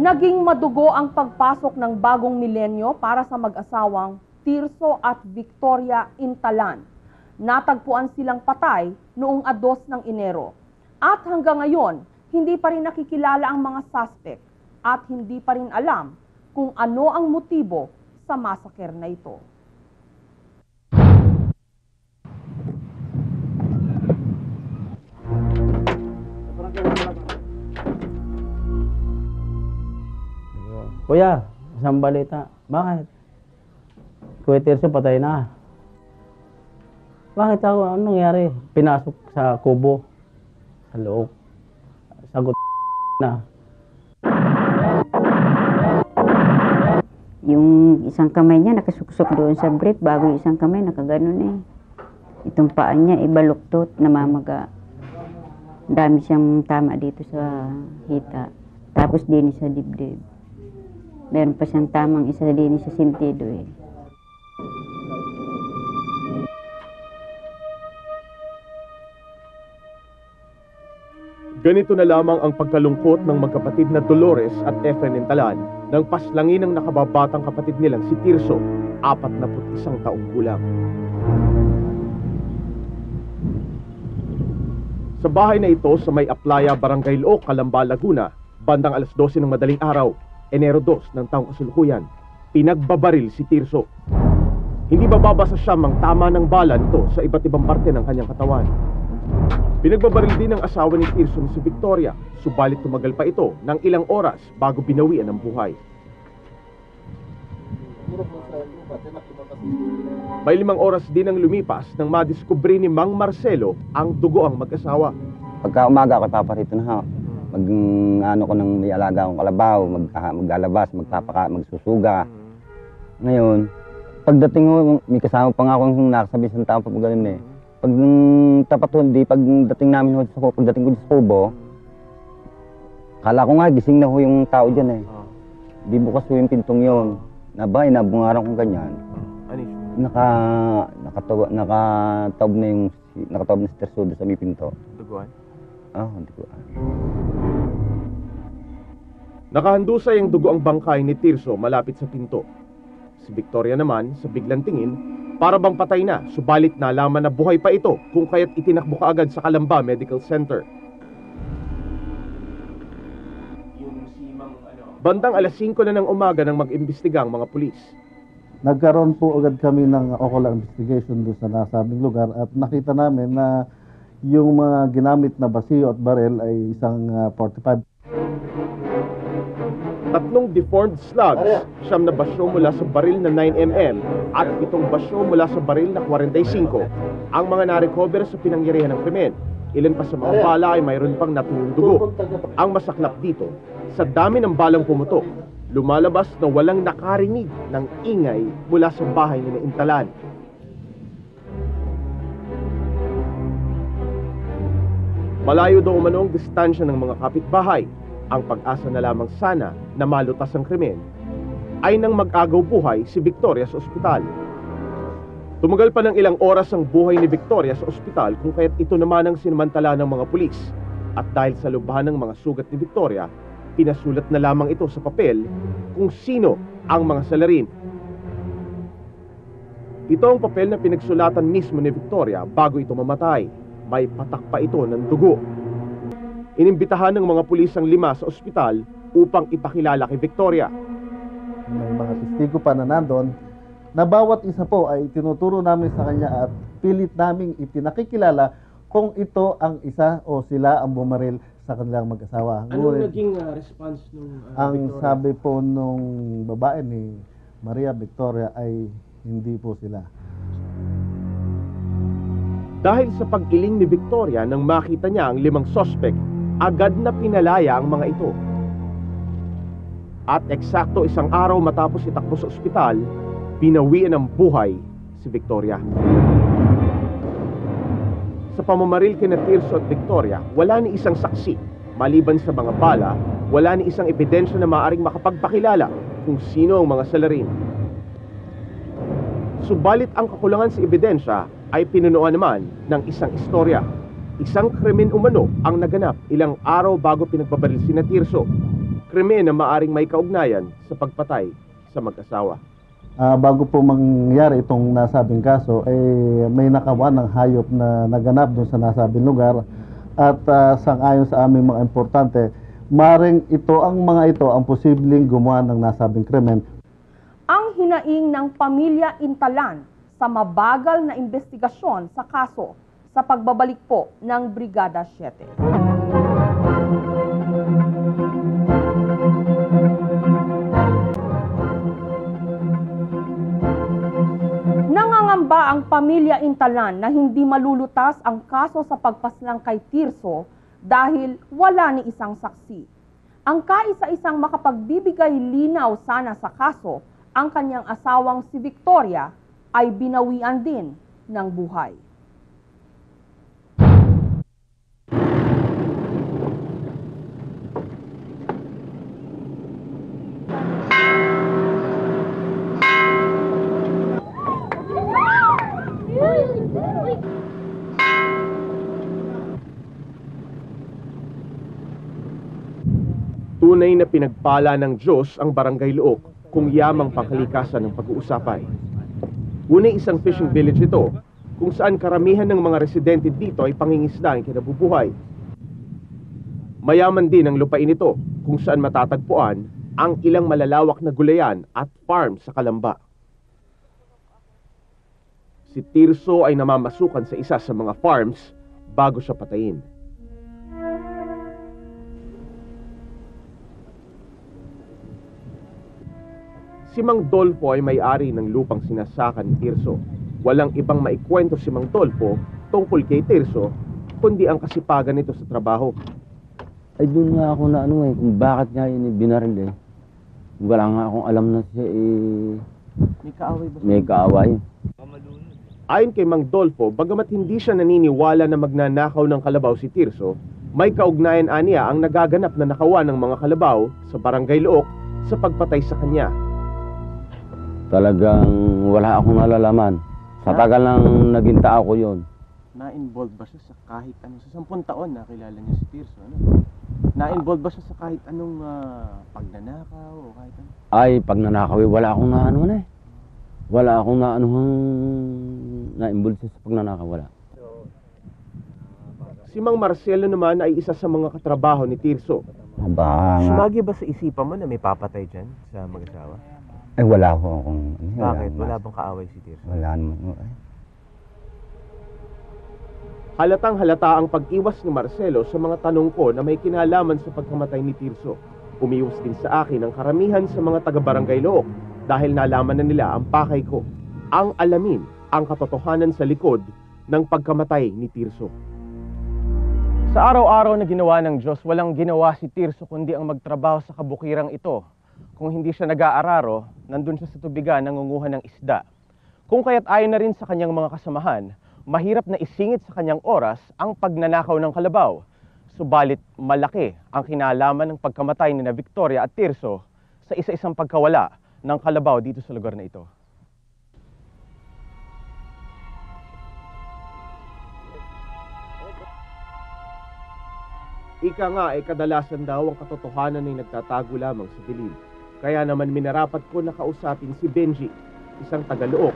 Naging madugo ang pagpasok ng bagong milenyo para sa mag-asawang Tirso at Victoria Intalan. Natagpuan silang patay noong 2 ng Enero. At hanggang ngayon, hindi pa rin nakikilala ang mga suspect at hindi pa rin alam kung ano ang motibo sa massacre na ito. Kuya, isang balita. Bakit? Kuya Tirso patay na. Bakit ako? Anong nangyari? Pinasok sa kubo. Sa loob. Sagot na. Yung isang kamay niya nakasuksok doon sa brief, bago yung isang kamay nakaganon eh. Itong paa niya ibaluktot, namamaga. Dami siyang tama dito sa hita. Tapos din sa dibdib. Meron pa siyang tamang isa din sa sintido eh. Ganito na lamang ang pagkalungkot ng magkapatid na Dolores at Efren Intalan nang paslangin ng nakababatang kapatid nilang si Tirso, 41 taong gulang. Sa bahay na ito sa may Aplaya, Barangay Looc, Calamba, Laguna, bandang 12:00 ng madaling araw, Enero 2 ng taong kasalukuyan, pinagbabaril si Tirso. Hindi bababa sa siyam ang tama ng bala nito sa iba't ibang parte ng kanyang katawan. Pinagbabaril din ng asawa ni Tirso na si Victoria, subalit tumagal pa ito ng ilang oras bago binawian ang buhay. May 5 oras din ang lumipas nang madiskubre ni Mang Marcelo ang dugo ang mag-asawa. Pagka umaga ako paparito na ho. Ano ko nang may alaga akong kalabaw, maglalabas, magsusuga. Ngayon, pagdating ko, may kasama pa nga akong nakasabi sa tao pag ganun eh. Pag tapat ho, pagdating namin ho, pagdating ko sa kubo, kala ko nga gising na ho yung tao dyan eh. Di bukas ho yung pintong yun. Nabay, nabungarang kong ganyan. Nakataob na si Tirso sa may pinto. Duguan? Duguan. Nakahandusay ang dugo ang bangkay ni Tirso malapit sa pinto. Si Victoria naman, sa biglang tingin, para bang patay na, subalit nalaman na buhay pa ito kung kaya't itinakbo kaagad sa Calamba Medical Center. Bandang 5:00 na ng umaga nang mag-imbestiga ang mga pulis. Nagkaroon po agad kami ng ocular investigation doon sa nasabing lugar at nakita namin na yung mga ginamit na basiyo at barel ay isang 45. 3 deformed slugs, 9 na basyo mula sa baril na 9mm at 7 basyo mula sa baril na 45 ang mga narecover sa pinangyarihan ng krimen. Ilan pa sa mga bala ay mayroon pang natuyong dugo. Ang masaklap dito, sa dami ng balang pumutok, lumalabas na walang nakarinig ng ingay mula sa bahay ni Intalan. Malayo daw umanong distansya ng mga kapitbahay. Ang pag-asa na lamang sana na malutas ang krimen ay nang mag-agaw buhay si Victoria sa ospital. Tumagal pa ng ilang oras ang buhay ni Victoria sa ospital kung kaya't ito naman ang sinamantala ng mga pulis. At dahil sa lubhan ng mga sugat ni Victoria, pinasulat na lamang ito sa papel kung sino ang mga salarin. Ito ang papel na pinagsulatan mismo ni Victoria bago ito mamatay. May patak pa ito ng dugo. Inimbitahan ng mga pulis ang 5 sa ospital upang ipakilala kay Victoria. May mga testigo pa na nandun na bawat isa po ay tinuturo namin sa kanya at pilit naming ipinakikilala kung ito ang isa o sila ang bumaril sa kanilang mag-asawa. Anong naging response nung ang sabi po nung babae ni Maria Victoria ay hindi po sila. Dahil sa pag-iling ni Victoria nang makita niya ang 5 suspect, agad na pinalaya ang mga ito. At eksakto 1 araw matapos itakbo sa ospital, pinawian ng buhay si Victoria. Sa pamamaril kina Tirso at Victoria, wala ni isang saksi. Maliban sa mga bala, wala ni isang ebidensya na maaaring makapagpakilala kung sino ang mga salarin. Subalit ang kakulangan sa ebidensya ay pinunuan naman ng isang istorya. Isang krimen umano ang naganap ilang araw bago pinagbabaril si Tirso. krimen na maaring may kaugnayan sa pagpatay sa mag-asawa. Bago po mangyari itong nasabing kaso, may nakawan ng hayop na naganap doon sa nasabing lugar. At sang-ayon sa aming mga importante, maring ang mga ito ang posibleng gumawa ng nasabing krimen. Ang hinaing ng pamilya Intalan sa mabagal na investigasyon sa kaso sa pagbabalik po ng Brigada 7. Nangangamba ang pamilya Intalan na hindi malulutas ang kaso sa pagpaslang kay Tirso dahil wala ni isang saksi. Ang kaisa-isang makapagbibigay linaw sana sa kaso, ang kanyang asawang si Victoria, ay binawian din ng buhay. Tunay na pinagpala ng Diyos ang Barangay Luok kung yamang pangkalikasan ng pag-uusapay. Unay isang fishing village ito kung saan karamihan ng mga residente dito ay pangingisda ang kinabubuhay. Mayaman din ang lupain ito kung saan matatagpuan ang ilang malalawak na gulayan at farm sa Kalamba. Si Tirso ay namamasukan sa isa sa mga farms bago siya patayin. Si Mang Dolfo ay may-ari ng lupang sinasakan ni Tirso. Walang ibang maikwento si Mang Dolfo tungkol kay Tirso, kundi ang kasipagan nito sa trabaho. Ay doon nga ako na kung bakit nga yun binaril Wala nga akong alam na siya May kaaway ba? May kaaway. Ayon kay Mang Dolfo, bagamat hindi siya naniniwala na magnanakaw ng kalabaw si Tirso, may kaugnayan aniya ang nagaganap na nakawan ng mga kalabaw sa Barangay Luok sa pagpatay sa kanya. Talagang wala akong nalalaman. Sa tagal lang naging tao ko yun. Na-involve ba siya sa kahit ano? Sa 10 taon nakilala niya si Tirso, ano? Na-involve ba siya sa kahit anong pagnanakaw o kahit ano? Ay, pag nanakaw wala akong naano na Wala akong na-involve siya sa pagnanakaw, wala. Si Mang Marcelo naman ay isa sa mga katrabaho ni Tirso. Sumagi ba sa isipan mo na may papatay dyan sa mag-asawa? Ay, wala ko akong... Bakit? Wala bang kaaway si Tirso? Wala naman. Halatang halata ang pag-iwas ni Marcelo sa mga tanong ko na may kinalaman sa pagkamatay ni Tirso. Umiwas din sa akin ang karamihan sa mga taga-Barangay Luok dahil nalaman na nila ang pakay ko. Ang alamin ang katotohanan sa likod ng pagkamatay ni Tirso. Sa araw-araw na ginawa ng Diyos, walang ginawa si Tirso kundi ang magtrabaho sa kabukirang ito. Kung hindi siya nag-aararo, nandun siya sa tubigan nangunguha ng isda. Kung kaya't ayon na rin sa kanyang mga kasamahan, mahirap na isingit sa kanyang oras ang pagnanakaw ng kalabaw. Subalit malaki ang kinalaman ng pagkamatay ni Victoria at Tirso sa isa-isang pagkawala ng kalabaw dito sa lugar na ito. Ika nga ay kadalasan daw ang katotohanan ay nagtatago lamang sa dilim. Kaya naman minarapat ko na kausapin si Benji, isang taga-Luok,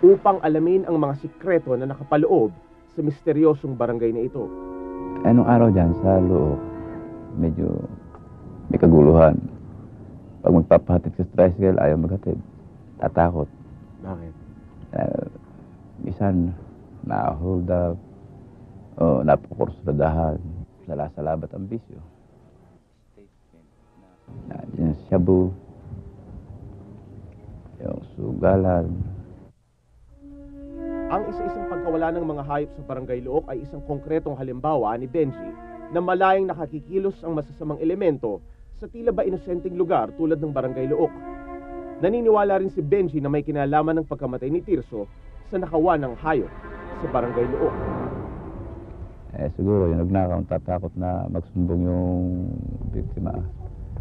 upang alamin ang mga sikreto na nakapaloob sa misteryosong barangay na ito. Anong araw dyan sa Luok, medyo may kaguluhan. Pag magpapahatid sa tricycle, ayaw maghatid. Tatakot. Bakit? Minsan, na-hold up, o napakursuladahan. Salasalabat ang bisyo. Yung shabu, yung sugalan. Ang isa-isang pagkawala ng mga hayop sa Barangay Luok ay isang konkretong halimbawa ni Benji na malayang nakakikilos ang masasamang elemento sa tila ba inosenteng lugar tulad ng Barangay Luok. Naniniwala rin si Benji na may kinalaman ng pagkamatay ni Tirso sa nakawan ng hayop sa Barangay Luok. Siguro yung nagnakaw, tatakot na magsumbong yung biktima.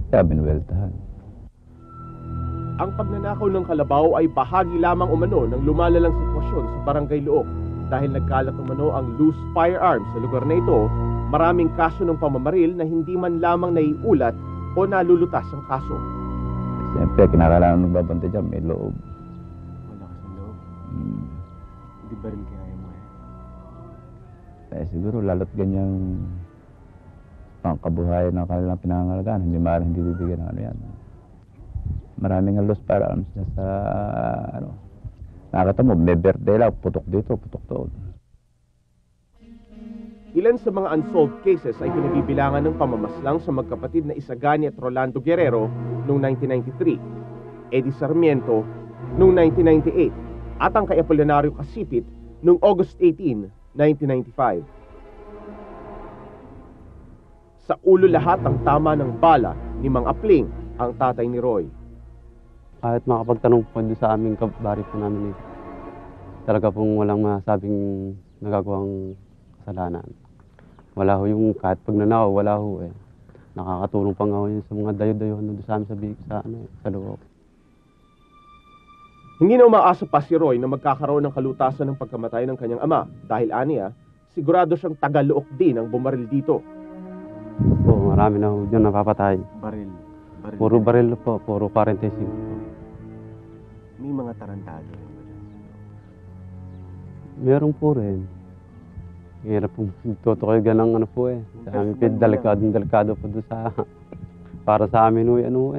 Kaya binuweltahan. Ang pagnanakaw ng kalabaw ay bahagi lamang umano ng lumalalang sitwasyon sa Barangay Luok. Dahil nagkalat umano ang loose firearms sa lugar na ito, maraming kaso ng pamamaril na hindi man lamang naiulat o nalulutas ang kaso. Siyempre, kinakailangan ng babantay dyan, may loob. Malakas ang loob. Hindi ba rin kaya mo Siguro, lalo't ganyang pangkabuhayan ng kanilang pinangangalagaan, hindi maaaring hindi bibigyan ng ano yan. Maraming halos para sa nakakita mo, may birthday lang, putok dito, putok doon. Ilan sa mga unsolved cases ay kinabibilangan ng pamamaslang sa magkapatid na Isagani at Rolando Guerrero noong 1993, Eddie Sarmiento noong 1998, at ang kay Apolinario Casipit noong August 18, 1995. Sa ulo lahat ang tama ng bala ni Mang Apling, ang tatay ni Roy. Kahit makapagtanong po doon sa aming kabari po namin, talaga pong walang masabing nagagawang kasalanan. Wala ho yung kahit pagnanakaw, wala ho eh. Nakakatulong pa nga ho yun sa mga dayo-dayo doon sa amin sa loob. Hindi na umaasa pa si Roy na magkakaroon ng kalutasan ng pagkamatay ng kanyang ama dahil aniya, sigurado siyang tagaluok din ang bumaril dito. Po, marami na ho dyan napapatay. Baril. Puro baril po, puro 45. May mga tarantado. Meron po rin. Hirap po tutukoy ganang ano po eh. Sa amin po, delikado po doon sa... Para sa amin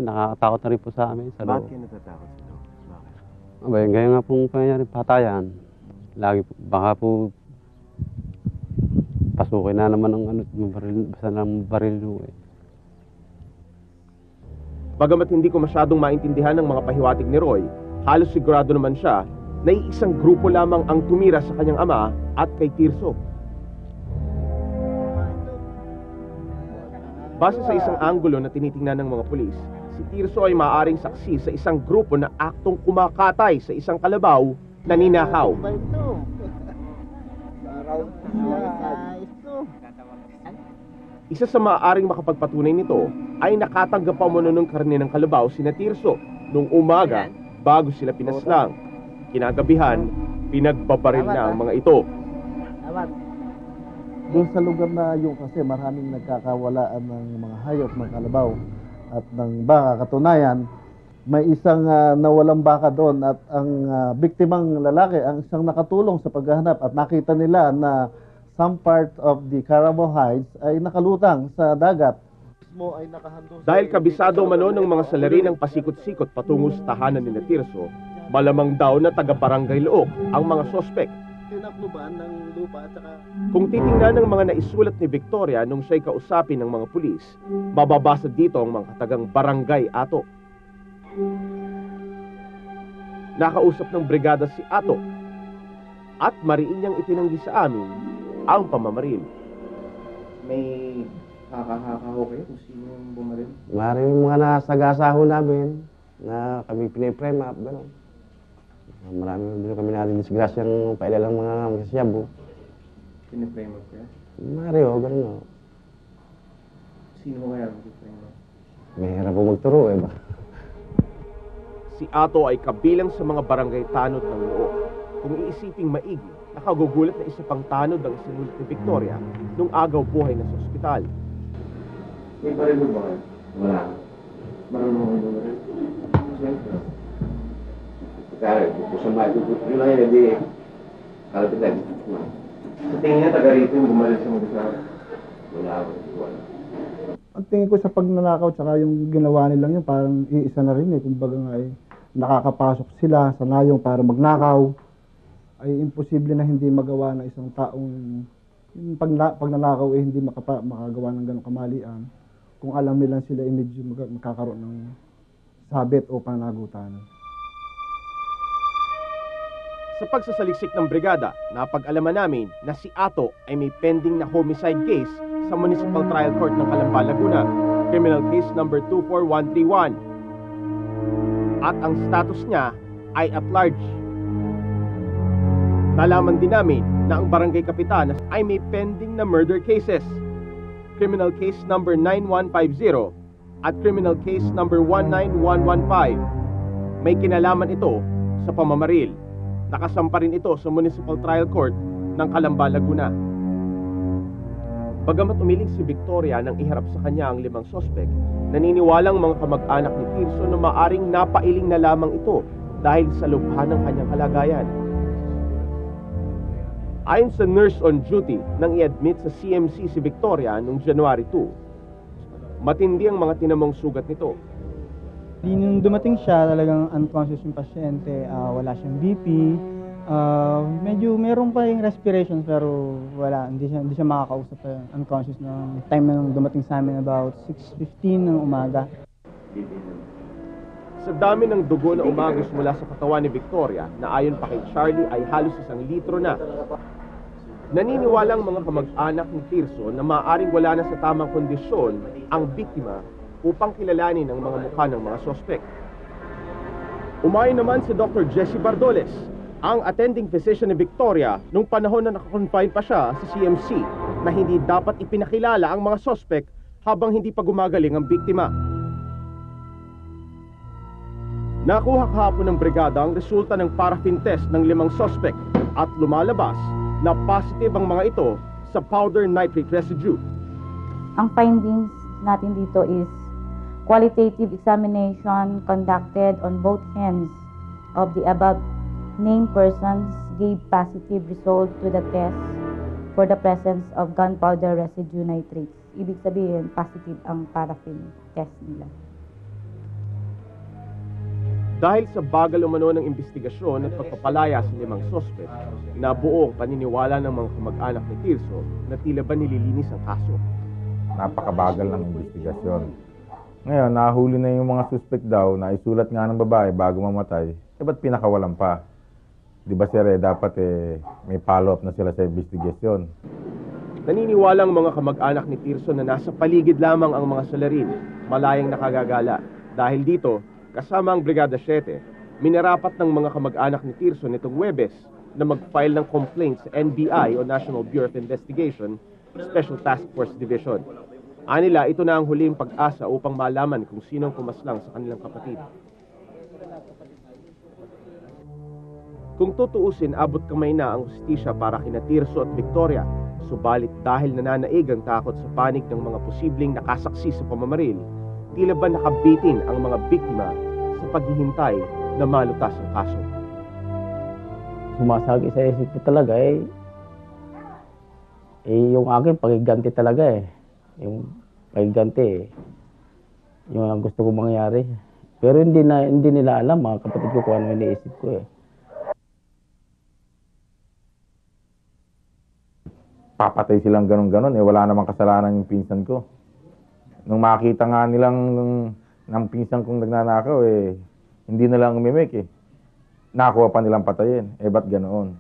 nakakatakot na rin po sa amin. Sa loob. Bakit kayo natatakot sa loob? Bakit? Abay, ganyan nga pong pangyayari patayan. Lagi po, baka po pasukin na naman ang basta ng baril eh. Bagamat hindi ko masyadong maintindihan ng mga pahiwatig ni Roy, halos sigurado naman siya na iisang grupo lamang ang tumira sa kanyang ama at kay Tirso. Base sa isang anggulo na tinitingnan ng mga pulis, si Tirso ay maaaring saksi sa isang grupo na aktong kumakatay sa isang kalabaw na ninakaw. Isa sa maaaring makapagpatunay nito ay nakatanggap pa umano ng karne ng kalabaw sina Tirso nung umaga bago sila pinaslang. Kinagabihan, pinagbabaril na ang mga ito. Doon sa lugar na yun kasi maraming nagkakawalaan ng mga hayop ng kalabaw at ng baka. Katunayan, may isang nawalang baka doon at ang biktimang lalaki ang isang nakatulong sa paghahanap at nakita nila na some part of the carabao hides ay nakalutang sa dagat. Dahil kabisado umano ng mga salari ng pasikot-sikot patungo sa tahanan ni Tirso, malamang daw na taga-barangay Look ang mga sospek. Kung titingnan ng mga naisulat ni Victoria nung siya'y kausapin ng mga pulis, mababasa dito ang mga katagang barangay Ato. Nakausap ng brigada si Ato at mariin niyang itinanggi sa amin ang pamamaril. May haka-haka kayo kung sino yung bumaril? Maraming mga nasagasaho namin na kami piniprem up, gano'n. Marami din kami natin disgrasyang pailalang mga magsasyabo. Piniprem up kaya? Mario, gano'n o. Sino kaya mag-frame up? Mahirap po magturo eh ba? Si Ato ay kabilang sa mga barangay tanod ng Loo. Kung iisiping maigi, nakagugulat na isa pang tanod ang isinulit ni Victoria nung agaw buhay na sa ospital. May baril ba kayo? Wala. Marunong mo yung baril? Siyempre. Kaya, kung sa mga yun lang yun, hindi kalapitan. Sa tingin niya, taga rito yung bumaril sa mag-asawa. Wala ako. Wala. Ang tingin ko sa pagnanakaw tsaka yung ginawa nilang yun, parang iisa na rin eh. Kumbaga nga eh, nakakapasok sila sa nayong para magnakaw. Ay imposible na hindi magawa ng isang taong yung pagnanakaw eh hindi makagawa ng ganong kamalian kung alam nila sila ay medyo magkakaroon ng sabit o panagutan. Sa pagsasaliksik ng brigada, napag-alaman namin na si Ato ay may pending na homicide case sa Municipal Trial Court ng Calamba, Laguna, criminal case number 24131. At ang status niya ay at large. Nalaman din namin na ang barangay kapitan ay may pending na murder cases. Criminal case number 9150 at criminal case number 19115. May kinalaman ito sa pamamaril. Nakasampa rin ito sa Municipal Trial Court ng Calamba, Laguna. Bagamat umiling si Victoria nang iharap sa kanya ang 5 sospek, naniniwalang mga kamag-anak ni Tirso na maaring napailing na lamang ito dahil sa lubha ng kanyang kalagayan. Ayon sa nurse on duty nang i-admit sa CMC si Victoria noong January 2, matindi ang mga tinamong sugat nito. Nung dumating siya, talagang unconscious yung pasyente, wala siyang BP, medyo meron pa yung respiration pero wala, hindi siya makakausap pa, unconscious na time na dumating sa amin about 6:15 ng umaga. Sa dami ng dugo na umagos mula sa katawan ni Victoria na ayon pa kay Charlie ay halos 1 litro na. Naniniwalang mga kamag-anak ni Tirso na maaaring wala na sa tamang kondisyon ang biktima upang kilalanin ang mga mukha ng mga sospek. Umayon naman si Dr. Jessie Bardoles, ang attending physician ni Victoria nung panahon na nakakonfine pa siya sa CMC na hindi dapat ipinakilala ang mga sospek habang hindi pa gumagaling ang biktima. Nakuha kahapon ng brigada ang resulta ng paraffin test ng 5 sospek at lumalabas na positive ang mga ito sa powder nitrate residue. Ang findings natin dito is qualitative examination conducted on both hands of the above named persons gave positive result to the test for the presence of gunpowder residue nitrates. Ibig sabihin, positive ang paraffin test nila. Dahil sa bagal umano ng investigasyon at pagpapalaya sa 5 sospek, nabuo ang paniniwala ng mga kamag-anak ni Tirso na tila ba nililinis ang kaso. Napakabagal ng investigasyon. Ngayon, nahuli na yung mga suspect daw na isulat nga ng babae bago mamatay. Ba't pinakawalan pa? Di ba sir, dapat may follow-up na sila sa investigasyon. Naniniwalang mga kamag-anak ni Tirso na nasa paligid lamang ang mga salarin, malayang nakagagala. Dahil dito, kasama ang Brigada 7, minarapat ng mga kamag-anak ni Tirso nitong Huwebes na mag-file ng complaint sa NBI o National Bureau of Investigation, Special Task Force Division. Anila, ito na ang huling pag-asa upang malaman kung sinong pumaslang sa kanilang kapatid. Kung tutuusin, abot kamay na ang hustisya para kina Tirso at Victoria. Subalit dahil nananaig ang takot sa panig ng mga posibleng nakasaksi sa pamamaril, tila ba nakabitin ang mga biktima sa paghihintay na malutas ang kaso. Sumasagi sa isip ko talaga yung akin pagiganti talaga yung pagiganti yung ang gusto ko mangyari. Pero hindi nila alam, mga kapatid ko, kung ano iniisip ko Papatay silang ganon-ganon, wala namang kasalanan yung pinsan ko. Nung makita nga nilang ng pinsan kong nagnanakaw, hindi na lang umimik Nakuha pa nilang patayin. Ba't ganoon?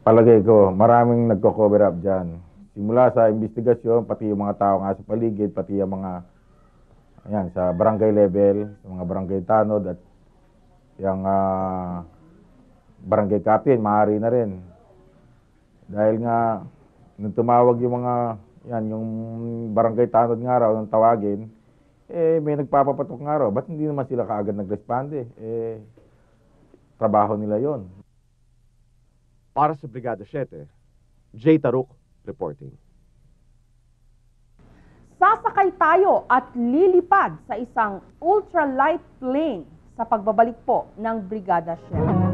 Palagay ko, maraming nagko-cover up dyan. Simula sa investigasyon, pati yung mga tao nga sa paligid, pati yung mga sa barangay level, sa mga barangay tanod at yung barangay captain, maaari na rin. Dahil nga, nung tumawag yung mga, yung barangay tanod nga raw, nung tawagin, may nagpapapatok nga raw. Ba't hindi naman sila kaagad nag-responde? Trabaho nila yon. Para sa Brigada 7, Jay Taruk reporting. Sasakay tayo at lilipad sa isang ultralight plane sa pagbabalik po ng Brigada 7.